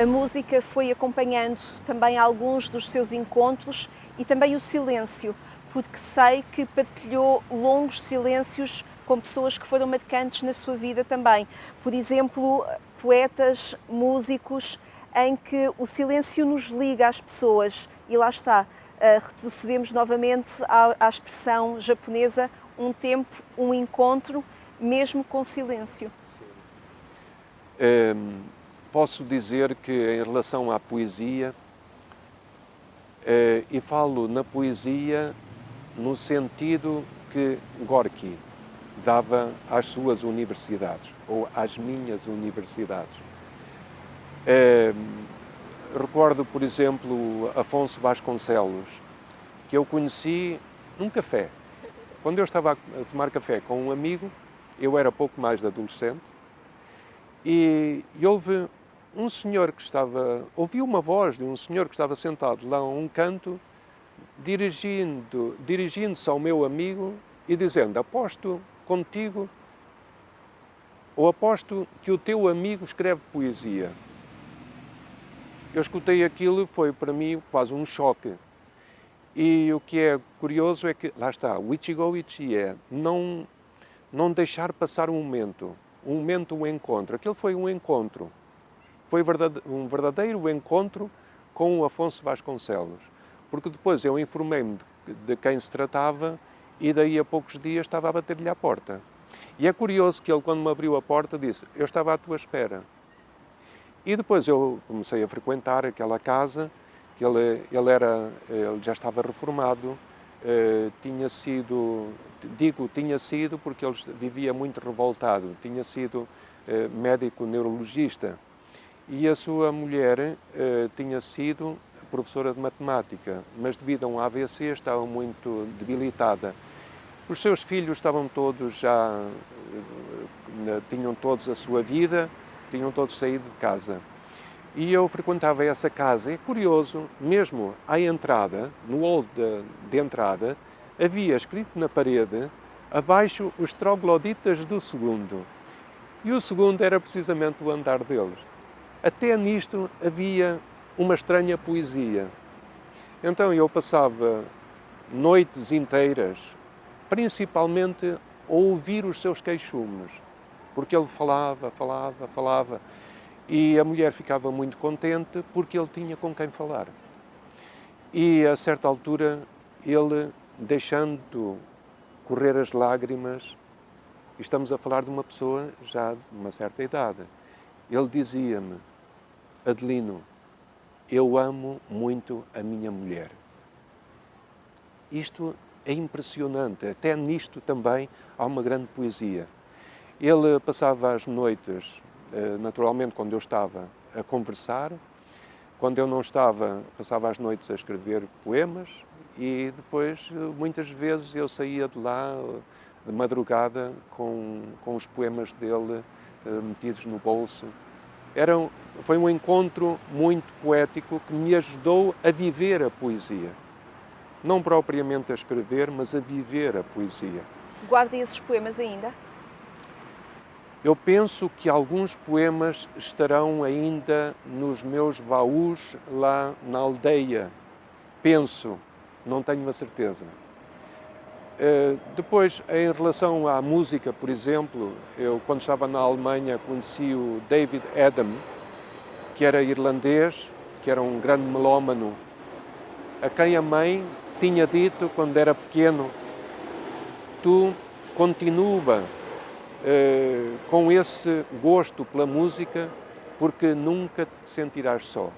A música foi acompanhando também alguns dos seus encontros e também o silêncio, porque sei que partilhou longos silêncios com pessoas que foram marcantes na sua vida também. Por exemplo, poetas, músicos, em que o silêncio nos liga às pessoas. E lá está, retrocedemos novamente à expressão japonesa, um tempo, um encontro, mesmo com silêncio. Posso dizer que em relação à poesia, e falo na poesia no sentido que Gorky dava às suas universidades, ou às minhas universidades. Recordo, por exemplo, Afonso Vasconcelos, que eu conheci num café. Quando eu estava a tomar café com um amigo, eu era pouco mais de adolescente, e houve um senhor que ouvi uma voz de um senhor que estava sentado lá a um canto, dirigindo-se ao meu amigo e dizendo: aposto contigo, ou aposto que o teu amigo escreve poesia. Eu escutei aquilo, foi para mim quase um choque. E o que é curioso é que, lá está, o Ichigo Ichie, não deixar passar um momento, um encontro. Aquilo foi um encontro. Foi um verdadeiro encontro com o Afonso Vasconcelos. Porque depois eu informei-me de quem se tratava e daí a poucos dias estava a bater-lhe à porta. E é curioso que ele, quando me abriu a porta, disse: eu estava à tua espera. E depois eu comecei a frequentar aquela casa, que ele já estava reformado, tinha sido porque ele vivia muito revoltado, tinha sido médico neurologista. E a sua mulher tinha sido professora de matemática, mas devido a um AVC estava muito debilitada. Os seus filhos estavam todos tinham todos a sua vida, tinham todos saído de casa. E eu frequentava essa casa. É curioso, mesmo à entrada, no hall de entrada, havia escrito na parede, abaixo, os trogloditas do segundo. E o segundo era precisamente o andar deles. Até nisto havia uma estranha poesia. Então eu passava noites inteiras, principalmente a ouvir os seus queixumes, porque ele falava, e a mulher ficava muito contente porque ele tinha com quem falar. E a certa altura, ele, deixando correr as lágrimas, estamos a falar de uma pessoa já de uma certa idade, ele dizia-me: Adelino, eu amo muito a minha mulher. Isto é impressionante, até nisto também há uma grande poesia. Ele passava as noites, naturalmente quando eu estava, a conversar, quando eu não estava, passava as noites a escrever poemas e depois, muitas vezes, eu saía de lá de madrugada com os poemas dele metidos no bolso. Foi um encontro muito poético que me ajudou a viver a poesia. Não propriamente a escrever, mas a viver a poesia. Guarda esses poemas ainda? Eu penso que alguns poemas estarão ainda nos meus baús lá na aldeia. Penso, não tenho a certeza. Depois, em relação à música, por exemplo, eu, quando estava na Alemanha, conheci o David Adam, que era irlandês, que era um grande melómano, a quem a mãe tinha dito, quando era pequeno: tu continua com esse gosto pela música, porque nunca te sentirás só.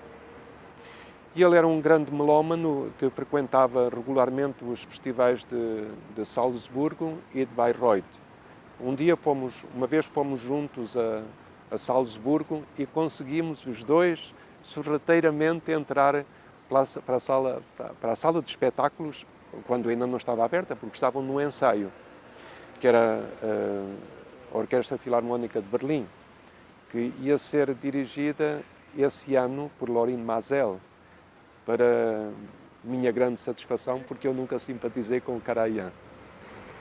E ele era um grande melómano que frequentava regularmente os festivais de Salzburgo e de Bayreuth. Uma vez fomos juntos a Salzburgo e conseguimos os dois sorrateiramente entrar para a sala de espetáculos, quando ainda não estava aberta, porque estavam no ensaio, que era a Orquestra Filarmónica de Berlim, que ia ser dirigida esse ano por Lorin Maazel, para minha grande satisfação, porque eu nunca simpatizei com o Karajan.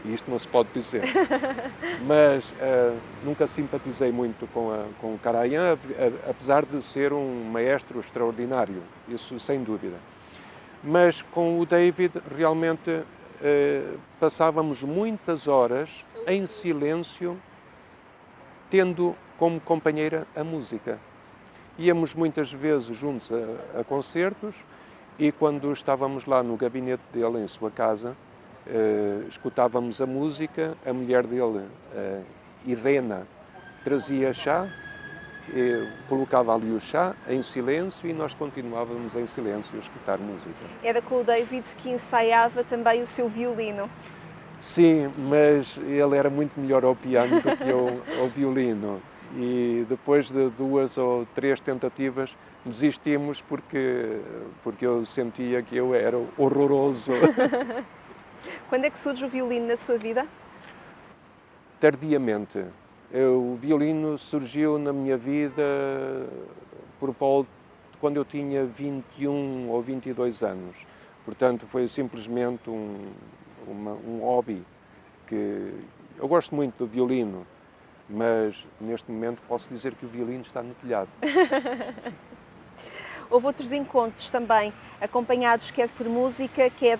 e isto não se pode dizer. Mas nunca simpatizei muito com o Karajan, apesar de ser um maestro extraordinário, isso sem dúvida. Mas com o David realmente passávamos muitas horas em silêncio, tendo como companheira a música. Íamos muitas vezes juntos a concertos e quando estávamos lá no gabinete dele, em sua casa, escutávamos a música, a mulher dele, Irena, trazia chá, colocava ali o chá em silêncio e nós continuávamos em silêncio a escutar música. Era com o David que ensaiava também o seu violino. Sim, mas ele era muito melhor ao piano do que eu ao violino. E depois de 2 ou 3 tentativas desistimos porque eu sentia que eu era horroroso. Quando é que surge o violino na sua vida? Tardiamente. O violino surgiu na minha vida por volta quando eu tinha 21 ou 22 anos. Portanto, foi simplesmente um hobby que eu gosto muito do violino, mas neste momento posso dizer que o violino está no telhado. Houve outros encontros também, acompanhados quer por música, quer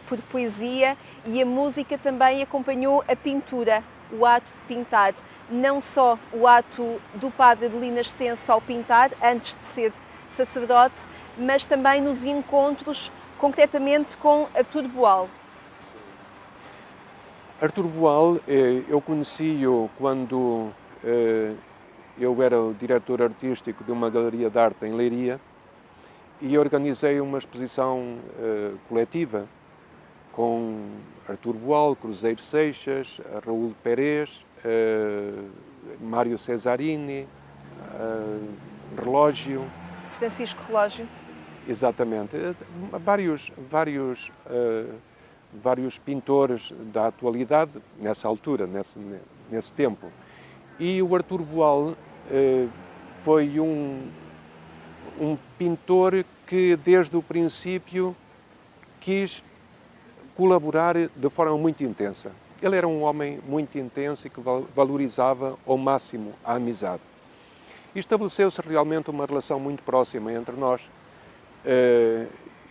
por poesia, e a música também acompanhou a pintura, o ato de pintar. Não só o ato do padre Adelino Ascenso ao pintar, antes de ser sacerdote, mas também nos encontros, concretamente com Artur Boal. Artur Boal, eu conheci-o quando eu era o diretor artístico de uma galeria de arte em Leiria e organizei uma exposição coletiva com Artur Boal, Cruzeiro Seixas, Raul Pérez, Mário Cesarini, Relógio. Francisco Relógio. Exatamente. Vários pintores da atualidade nessa altura, nesse tempo. E o Artur Boal foi um pintor que desde o princípio quis colaborar de forma muito intensa. Ele era um homem muito intenso e que valorizava ao máximo a amizade. E estabeleceu-se realmente uma relação muito próxima entre nós.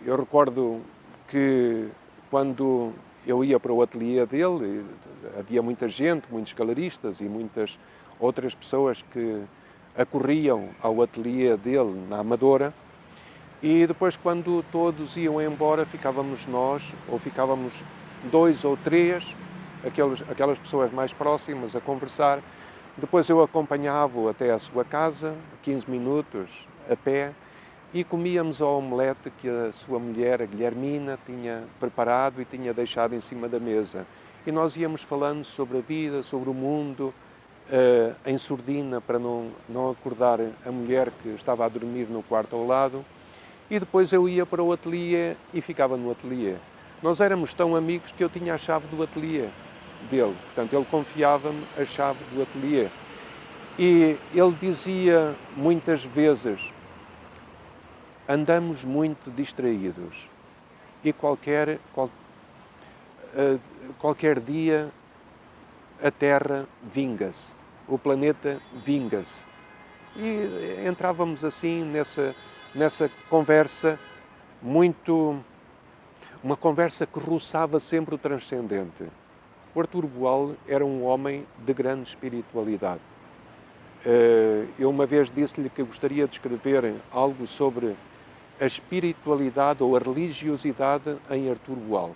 Eu recordo que quando eu ia para o ateliê dele, havia muita gente, muitos galeristas e muitas outras pessoas que acorriam ao ateliê dele na Amadora, e depois quando todos iam embora ficávamos nós, ou ficávamos 2 ou 3, aquelas pessoas mais próximas a conversar. Depois eu acompanhava-o até à sua casa, 15 minutos a pé, e comíamos a omelete que a sua mulher, a Guilhermina, tinha preparado e tinha deixado em cima da mesa. E nós íamos falando sobre a vida, sobre o mundo, em surdina, para não acordar a mulher que estava a dormir no quarto ao lado. E depois eu ia para o ateliê e ficava no ateliê. Nós éramos tão amigos que eu tinha a chave do ateliê dele. Portanto, ele confiava-me a chave do ateliê. E ele dizia muitas vezes: andamos muito distraídos e qualquer dia a Terra vinga-se, o planeta vinga-se. E entrávamos assim nessa conversa uma conversa que roçava sempre o transcendente. O Artur Boal era um homem de grande espiritualidade. Eu uma vez disse-lhe que gostaria de escrever algo sobre a espiritualidade ou a religiosidade em Artur Boal.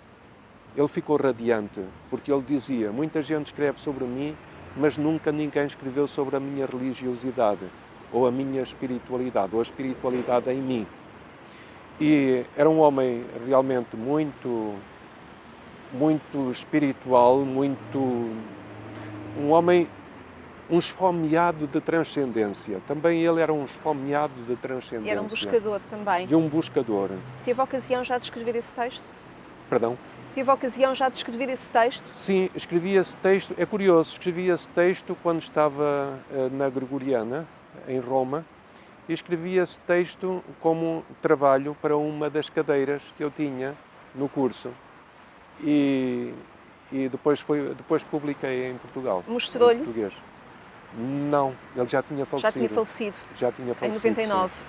Ele ficou radiante, porque ele dizia: muita gente escreve sobre mim, mas nunca ninguém escreveu sobre a minha religiosidade, ou a minha espiritualidade, ou a espiritualidade em mim. E era um homem realmente muito espiritual, um homem, um esfomeado de transcendência. Também ele era um esfomeado de transcendência. E era um buscador também. De um buscador. Teve a ocasião já de escrever esse texto? Perdão? Teve a ocasião já de escrever esse texto? Sim, escrevi esse texto. É curioso, escrevi esse texto quando estava na Gregoriana, em Roma, e escrevi esse texto como trabalho para uma das cadeiras que eu tinha no curso. E e depois publiquei em Portugal. Mostrou-lhe? Em português. Não, ele já tinha falecido. Já tinha falecido? Já tinha falecido, em 99? Sim.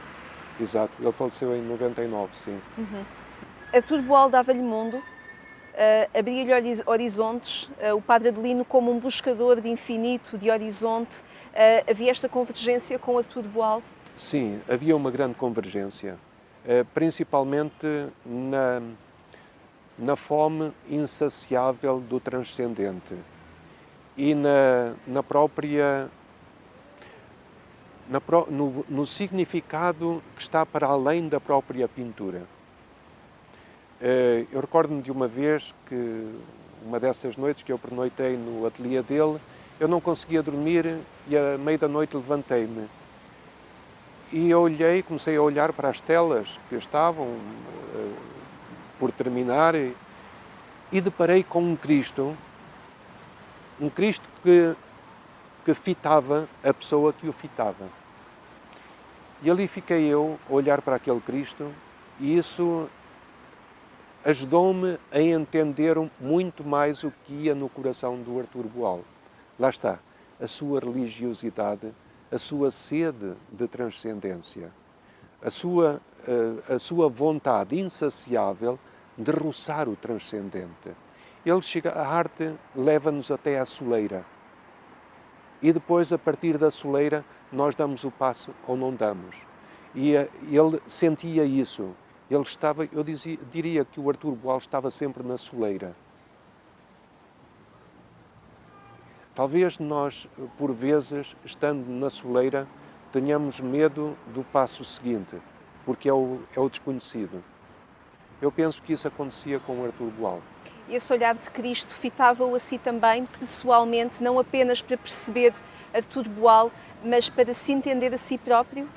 Exato, ele faleceu em 99, sim. Artur Boal dava-lhe mundo, abria-lhe horizontes, o Padre Adelino como um buscador de infinito, de horizonte. Havia esta convergência com Artur Boal? Sim, havia uma grande convergência, principalmente na fome insaciável do transcendente e no significado que está para além da própria pintura. Eu recordo-me de uma vez que, uma dessas noites que eu pernoitei no ateliê dele, eu não conseguia dormir e à meia da noite levantei-me. E eu comecei a olhar para as telas que estavam por terminar e deparei com um Cristo que fitava a pessoa que o fitava. E ali fiquei eu a olhar para aquele Cristo e isso ajudou-me a entender muito mais o que ia no coração do Artur Boal. Lá está, a sua religiosidade, a sua sede de transcendência, a sua vontade insaciável de roçar o transcendente. A arte leva-nos até à soleira. E depois, a partir da soleira, nós damos o passo ou não damos. E ele sentia isso. Diria que o Artur Boal estava sempre na soleira. Talvez nós, por vezes, estando na soleira, tenhamos medo do passo seguinte, porque é o desconhecido. Eu penso que isso acontecia com o Artur Boal. E esse olhar de Cristo fitava-o a si também, pessoalmente, não apenas para perceber Artur Boal, mas para se entender a si próprio?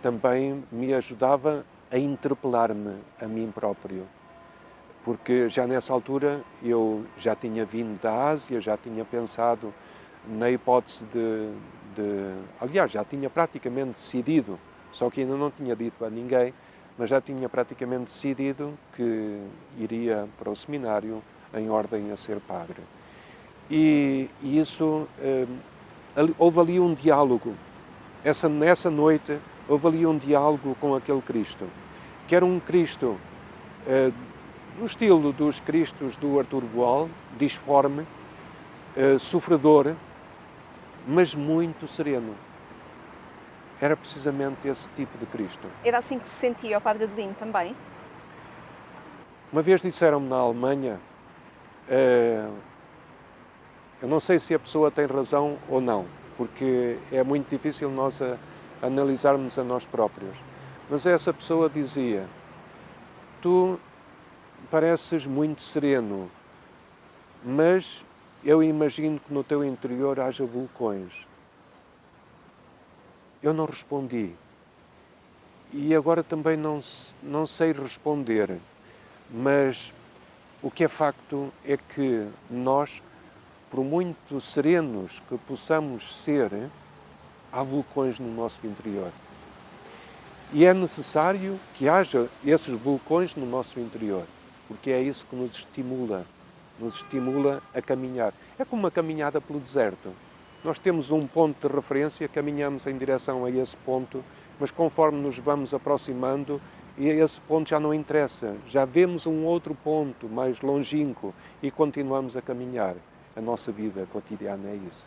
Também me ajudava a interpelar-me a mim próprio, porque já nessa altura eu já tinha vindo da Ásia, já tinha pensado na hipótese aliás, já tinha praticamente decidido, só que ainda não tinha dito a ninguém, mas já tinha praticamente decidido que iria para o seminário em ordem a ser padre. E isso, houve ali um diálogo. Nessa noite, houve ali um diálogo com aquele Cristo, que era um Cristo no estilo dos Cristos do Artur Boal, disforme, sofredor, mas muito sereno. Era precisamente esse tipo de Cristo. Era assim que se sentia o Padre Adelino também? Uma vez disseram-me na Alemanha, eu não sei se a pessoa tem razão ou não, porque é muito difícil nós analisarmos a nós próprios, mas essa pessoa dizia: tu pareces muito sereno, mas eu imagino que no teu interior haja vulcões. Eu não respondi. E agora também não sei responder. Mas o que é facto é que nós, por muito serenos que possamos ser, há vulcões no nosso interior. E é necessário que haja esses vulcões no nosso interior, porque é isso que nos estimula a caminhar. É como uma caminhada pelo deserto. Nós temos um ponto de referência, caminhamos em direção a esse ponto, mas conforme nos vamos aproximando, esse ponto já não interessa. Já vemos um outro ponto mais longínquo e continuamos a caminhar. A nossa vida cotidiana é isso.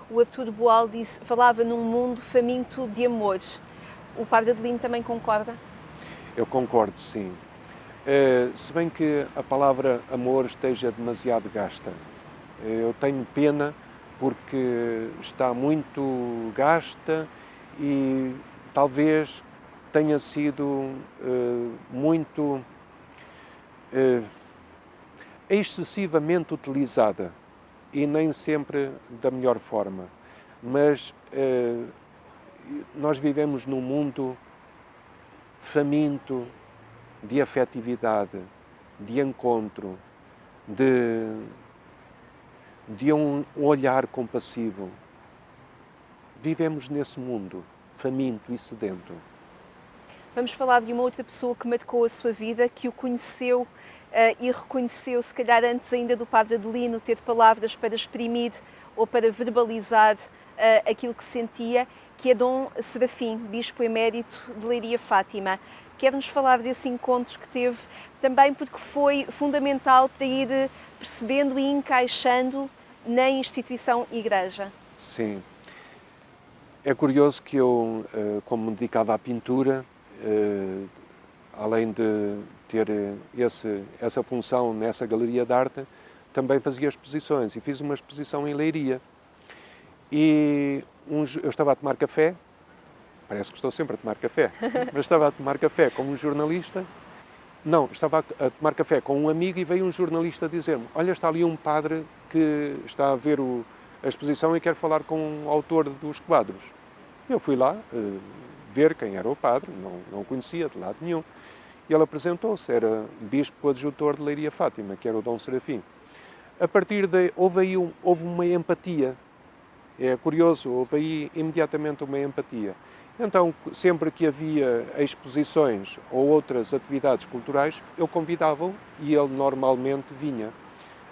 O Artur Boal falava num mundo faminto de amor. O Padre Adelino também concorda? Eu concordo, sim. Se bem que a palavra amor esteja demasiado gasta. Eu tenho pena porque está muito gasta e talvez tenha sido muito excessivamente utilizada e nem sempre da melhor forma. Mas nós vivemos num mundo faminto de afetividade, de encontro, de um olhar compassivo. Vivemos nesse mundo faminto e sedento. Vamos falar de uma outra pessoa que marcou a sua vida, que o conheceu e reconheceu, se calhar antes ainda do Padre Adelino ter palavras para exprimir ou para verbalizar aquilo que sentia, que é Dom Serafim, Bispo Emérito de Leiria Fátima. Quer-nos falar desse encontro que teve, também porque foi fundamental para ir percebendo e encaixando na instituição Igreja. Sim. É curioso que eu, como me dedicava à pintura, além de ter essa função nessa galeria de arte, também fazia exposições e fiz uma exposição em Leiria. E eu estava a tomar café, parece que estou sempre a tomar café, mas estava a tomar café com um jornalista. Não, estava a tomar café com um amigo e veio um jornalista dizer-me: olha, está ali um padre que está a ver a exposição e quer falar com o autor dos quadros. Eu fui lá ver quem era o padre, não o conhecia de lado nenhum. E ele apresentou-se, era bispo adjutor de Leiria Fátima, que era o Dom Serafim. A partir daí houve uma empatia. É curioso, houve aí imediatamente uma empatia. Então, sempre que havia exposições ou outras atividades culturais, eu convidava-o e ele normalmente vinha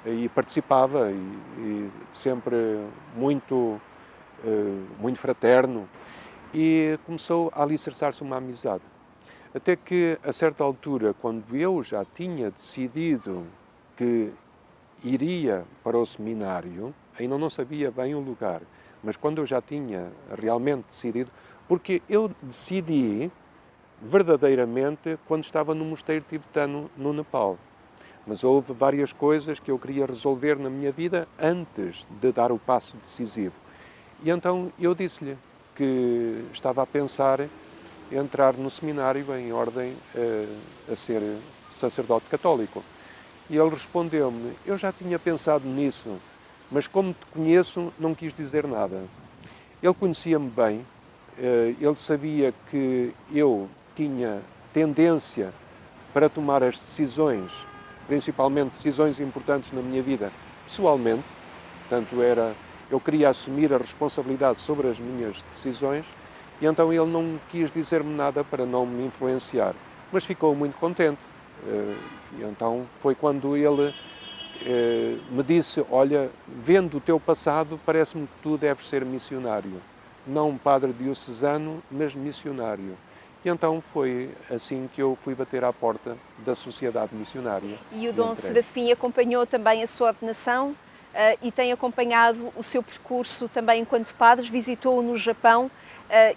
e participava e sempre muito fraterno, e começou a alicerçar-se uma amizade. Até que, a certa altura, quando eu já tinha decidido que iria para o seminário, ainda não sabia bem o lugar, mas quando eu já tinha realmente decidido, porque eu decidi verdadeiramente quando estava no mosteiro tibetano no Nepal. Mas houve várias coisas que eu queria resolver na minha vida antes de dar o passo decisivo. E então eu disse-lhe que estava a pensar em entrar no seminário em ordem a ser sacerdote católico. E ele respondeu-me: eu já tinha pensado nisso, mas como te conheço, não quis dizer nada. Ele conhecia-me bem, ele sabia que eu tinha tendência para tomar as decisões, principalmente decisões importantes na minha vida, pessoalmente. Portanto, eu queria assumir a responsabilidade sobre as minhas decisões, e então ele não quis dizer-me nada para não me influenciar, mas ficou muito contente. E então foi quando ele me disse: olha, vendo o teu passado, parece-me que tu deves ser missionário. Não padre diocesano, mas missionário. E então foi assim que eu fui bater à porta da Sociedade Missionária. E o Dom Serafim acompanhou também a sua ordenação e tem acompanhado o seu percurso também enquanto padre, visitou-o no Japão,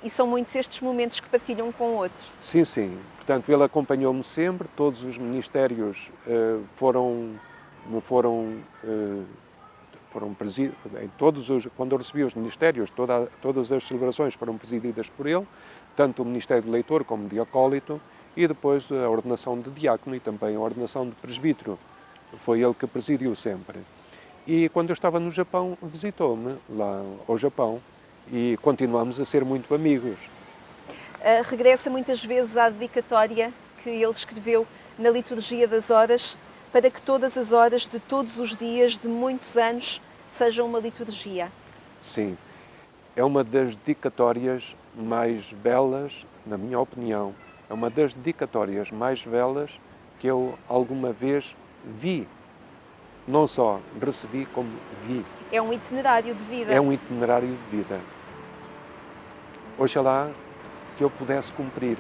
e são muitos estes momentos que partilham com outros. Sim, sim. Portanto, ele acompanhou-me sempre, todos os ministérios foram presididos, quando eu recebi os ministérios, todas as celebrações foram presididas por ele, tanto o Ministério de Leitor como de Acólito, e depois a ordenação de diácono e também a ordenação de presbítero. Foi ele que presidiu sempre. E quando eu estava no Japão, visitou-me lá ao Japão e continuamos a ser muito amigos. Regressa muitas vezes à dedicatória que ele escreveu na Liturgia das Horas, para que todas as horas de todos os dias de muitos anos sejam uma liturgia. Sim, é uma das dedicatórias mais belas, na minha opinião, é uma das dedicatórias mais belas que eu alguma vez vi. Não só recebi, como vi. É um itinerário de vida. É um itinerário de vida. Oxalá que eu pudesse cumprir.